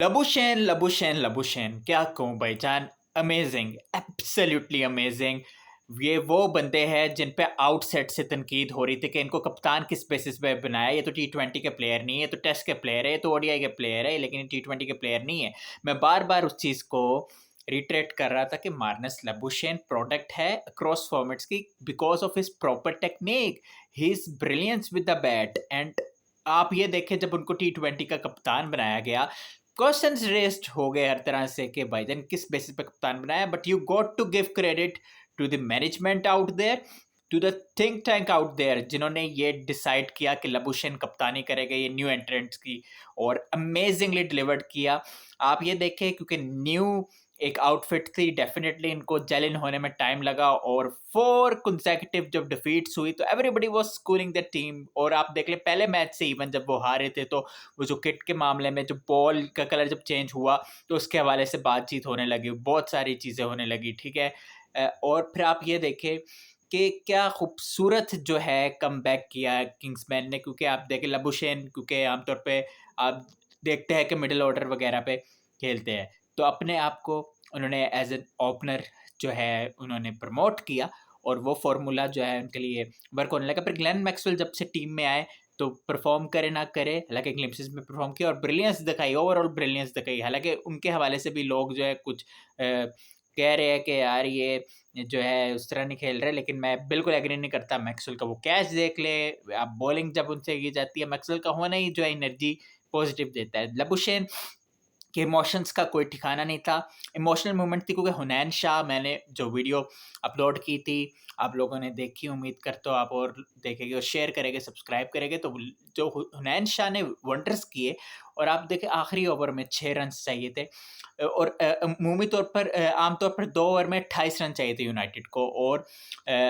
Labuschagne, Labuschagne, Labuschagne क्या कहूँ भाईजान, अमेज़िंग, एब्सोल्यूटली अमेज़िंग। ये वो बंदे हैं जिन पे आउटसेट से तनकीद हो रही थी कि इनको कप्तान किस बेसिस पे बनाया, ये तो टी20 के प्लेयर नहीं है, ये तो टेस्ट के प्लेयर है, ये तो ओडीआई के प्लेयर है, लेकिन ये टी20 के प्लेयर नहीं है। मैं बार-बार उस चीज़ को रिट्रेट कर रहा था कि मार्नस लबुशेन प्रोडक्ट है अक्रॉस फॉर्मेट्स की because of his proper technique, his brilliance with the bat and आप ये देखें जब उनको टी20 का कप्तान बनाया गया, क्वेश्चंस रेस्ड हो गए हर तरह से कि भाईजान किस बेसिस पे कप्तान बनाया, but you got to give credit to the management out there, to the think tank out there, जिन्होंने ये डिसाइड किया कि लबुशेन कप्तानी करेगा ये न्यू एंट्रेंट्स की, और अमेजिंगली डिलीवर्ड किया। आप ये देखें क्योंकि न्यू एक आउटफिट थी, डेफिनेटली इनको जेल इन होने में टाइम लगा, और 4 कंसेक्यूटिव जब डिफीट्स हुई तो everybody was schooling the team. और आप देख लें पहले मैच से इवन जब वो हारे थे तो वो जो किट के मामले में जो बॉल का कलर जब चेंज हुआ तो उसके हवाले से बातचीत होने लगी, बहुत सारी चीज़ें होने लगी, ठीक है। और फिर आप ये देखें कि क्या खूबसूरत जो है कमबैक किया है किंग्समैन ने, क्योंकि आप देखें लबुशेन क्योंकि आमतौर पे आप देखते हैं कि मिडिल ऑर्डर वगैरह पे खेलते हैं, तो अपने आप को उन्होंने एज एन ओपनर जो है उन्होंने प्रमोट किया, और वो फार्मूला जो है उनके लिए वर्क होने लगा। फिर ग्लेन मैक्सवेल जब से टीम में आए तो परफॉर्म करे ना करे, हालांकि ग्लिम्पसेस में परफॉर्म किया और ब्रिलियंस दिखाई, ओवरऑल ब्रिलियंस दिखाई। हालांकि उनके हवाले से भी लोग जो है कुछ कह रहे हैं कि यार ये जो है उस तरह नहीं खेल रहे, लेकिन मैं बिल्कुल एग्री नहीं करता। मैक्सवेल का वो कैच देख ले, आप बॉलिंग जब उनसे की जाती है, मैक्सवेल का होना ही जो है एनर्जी पॉजिटिव देता है। लबुशेन कि इमोशंस का कोई ठिकाना नहीं था, इमोशनल मोमेंट थी, क्योंकि हुनैन शाह मैंने जो वीडियो अपलोड की थी, आप लोगों ने देखी, उम्मीद करता हूँ आप और देखेंगे और शेयर करेंगे, सब्सक्राइब करेंगे, तो जो हुनैन शाह ने वंडर्स किए, और आप देखें आखिरी ओवर में 6 रन्स चाहिए थे, और अमूमी तौर पर आमतौर पर 2 ओवर में 28 रन चाहिए थे यूनाइटेड को, और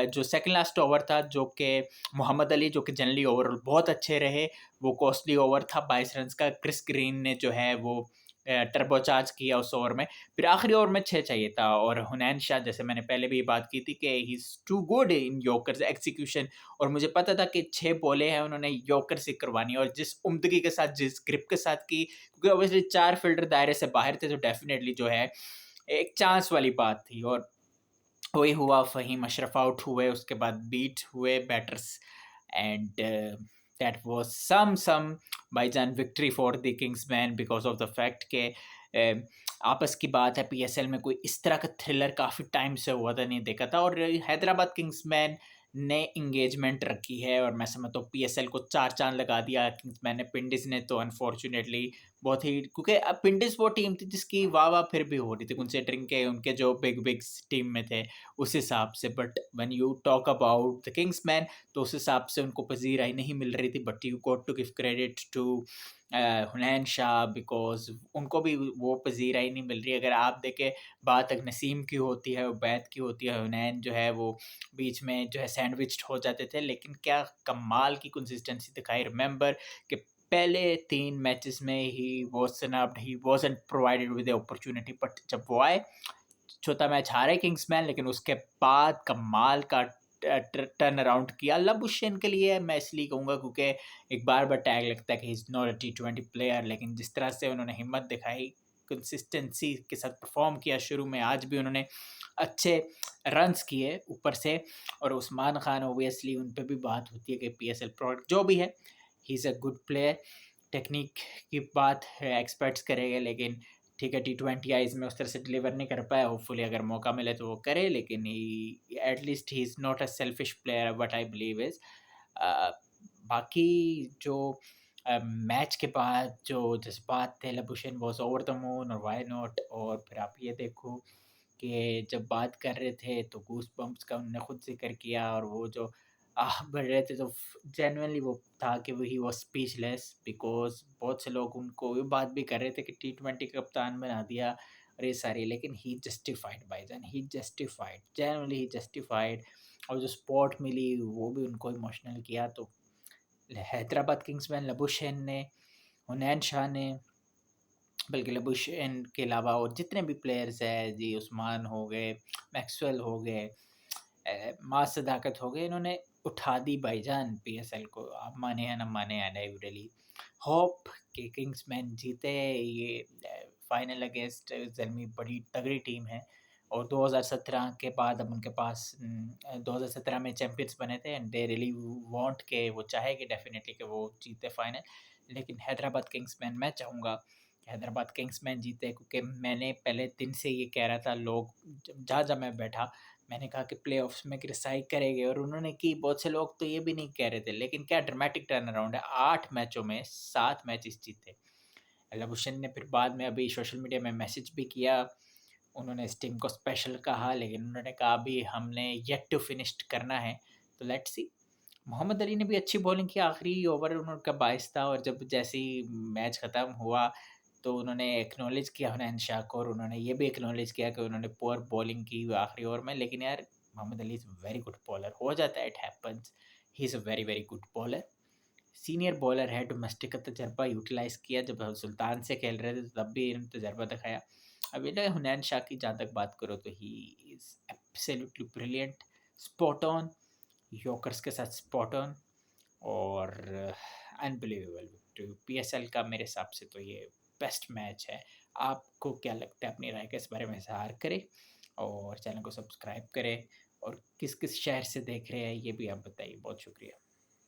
जो सेकंड लास्ट ओवर था जो कि मोहम्मद अली जो कि जनरली ओवरऑल बहुत अच्छे रहे, वो कॉस्टली ओवर था 22 रन का, क्रिस ग्रीन ने जो है वो टर्बोचार्ज किया उस ओवर में, फिर आखिरी ओवर में 6 चाहिए था, और हुनैन शाह जैसे मैंने पहले भी बात की थी कि he is too good in yorkers execution, और मुझे पता था कि 6 बॉलें हैं उन्होंने यॉर्कर से करवानी है, और जिस उम्दगी के साथ, जिस ग्रिप के साथ की, क्योंकि ऑब्वियसली 4 फील्डर दायरे से बाहर थे, तो डेफिनेटली जो है एक चांस वाली बात थी, और वही हुआ। फ़हीम अशरफ आउट हुए, उसके बाद बीट हुए बैटर्स, एंड दैट वाज़ सम भाईजान victory for the Kingsman because of the fact के आपस की बात है, पीएसएल में कोई इस तरह का थ्रिलर काफ़ी टाइम से हुआ था, नहीं देखा था, और हैदराबाद किंग्समैन ने एंगेजमेंट रखी है, और मैं समझता हूँ पीएसएल को 4 चाँद लगा दिया किंग्समैन ने। पिंडीज़ ने तो अनफॉर्चुनेटली बहुत ही, क्योंकि पिंडीज़ वो टीम थी जिसकी वाह-वाह फिर भी हो रही थी कंसीडरिंग के उनके जो बिग टीम में थे उस हिसाब से, but when you talk about the Kingsman तो उस हिसाब से उनको पज़ीराई नहीं मिल रही थी, but you got to give credit to Hunain Shah because उनको भी वो पज़ीराई नहीं मिल रही है। अगर आप देखें बात अगर नसीम की होती है, उबैद की होती है, हुनैन जो है वो बीच में जो है सैंडविच्ड हो जाते थे, लेकिन क्या कमाल की कंसिस्टेंसी दिखाई। रिमेंबर कि पहले 3 मैचेस में he was snubbed, he wasn't provided with the opportunity, but जब वो आए, चौथा मैच हारे किंग्समैन, लेकिन उसके बाद कमाल का टर्न अराउंड किया। लबुशेन के लिए मैं इसलिए कहूँगा क्योंकि एक बार-बार टैग लगता है कि he is not a T20 player, लेकिन जिस तरह से उन्होंने हिम्मत दिखाई, कंसिस्टेंसी के साथ परफ़ॉर्म किया शुरू में, आज भी उन्होंने अच्छे रन्स किए ऊपर से, और उस्मान खान ऑब्वियसली उन पे भी बात होती है कि पीएसएल प्रोडक्ट जो भी है, ही is a good player. Technique की बात है एक्सपर्ट्स करेंगे, लेकिन ठीक है टी20 आईज़ में उस तरह से डिलीवर नहीं कर पाया, होपफुली अगर मौका मिले तो वो करे, लेकिन he at least he is not a selfish player what I believe is. Uh, बाकी जो मैच के बाद जो जज़्बात थे, Labuschagne was over the moon और व्हाई नॉट, और फिर आप ये देखो कि जब बात कर रहे थे तो गूज़बम्प्स का उन्होंने खुद ज़िक्र किया, और वो जो आह भर रहे थे तो जेनुइनली वो था कि वो ही वाज़ स्पीचलेस बिकॉज़ बहुत से लोग उनको ये बात भी कर रहे थे कि टी20 का कप्तान बना दिया और ये सारी, लेकिन ही जस्टिफाइड भाईजान, ही जस्टिफाइड, जेनुइनली ही जस्टिफाइड, और जो सपोर्ट मिली वो भी उनको इमोशनल किया। तो हैदराबाद किंग्समैन लबुशेन ने, हुनैन शाह ने, बल्कि लबुशेन के अलावा और जितने भी प्लेयर्स हैं जी, उस्मान हो गए, मैक्सवेल हो गए, मास सदाकत हो गए, इन्होंने उठा दी भाईजान पीएसएल को, आप माने या ना माने, एंड आई रियली होप कि किंग्समैन जीते ये फाइनल अगेंस्ट ज़ेल्मी, बड़ी तगड़ी टीम है। और 2017 के बाद अब उनके पास 2017 में चैंपियंस बने थे, एंड दे रियली वांट के वो चाहे कि डेफिनेटली कि वो जीते फाइनल। लेकिन हैदराबाद किंग्समैन मैं चाहूँगा कि हैदराबाद किंग्समैन जीते, क्योंकि मैंने पहले दिन से ये कह रहा था, लोग जहाँ-जहाँ मैं बैठा मैंने कहा कि प्लेऑफ्स में क्रिसाई करेंगे, और उन्होंने की। बहुत से लोग तो ये भी नहीं कह रहे थे, लेकिन क्या ड्रामेटिक टर्न अराउंड है, 8 मैचों में 7 मैचेस जीते। लबुशेन ने फिर बाद में अभी सोशल मीडिया में मैसेज भी किया, उन्होंने इस टीम को स्पेशल कहा, लेकिन उन्होंने कहा अभी हमने येट टू फिनिश करना है, तो लेट्स सी। मोहम्मद अली ने भी अच्छी बॉलिंग की, आखिरी ओवर उनका 22 था, और जब जैसे ही मैच ख़त्म हुआ तो उन्होंने एक्नॉलेज किया हुनैन शाह को, और उन्होंने ये भी एक्नॉलेज किया कि उन्होंने पुअर बॉलिंग की आखिरी ओवर में। लेकिन यार Mohammad Ali is very good bowler, हो जाता है, it happens, he is a very very good bowler, senior bowler है, डोमेस्टिक का तजर्बा यूटिलाइज़ किया, जब हम सुल्तान से खेल रहे थे तब भी इन्होंने तजर्बा दिखाया। अब ये हुनैन शाह की जहाँ तक बात करो तो he is absolutely brilliant, spot on, yorkers के साथ स्पॉट ऑन, और अनबिलीवेबल विक्ट्री। पीएसएल का मेरे हिसाब से तो ये बेस्ट मैच है। आपको क्या लगता है, अपनी राय का इस बारे में इज़हार करें, और चैनल को सब्सक्राइब करें, और किस किस शहर से देख रहे हैं ये भी आप बताइए। बहुत शुक्रिया।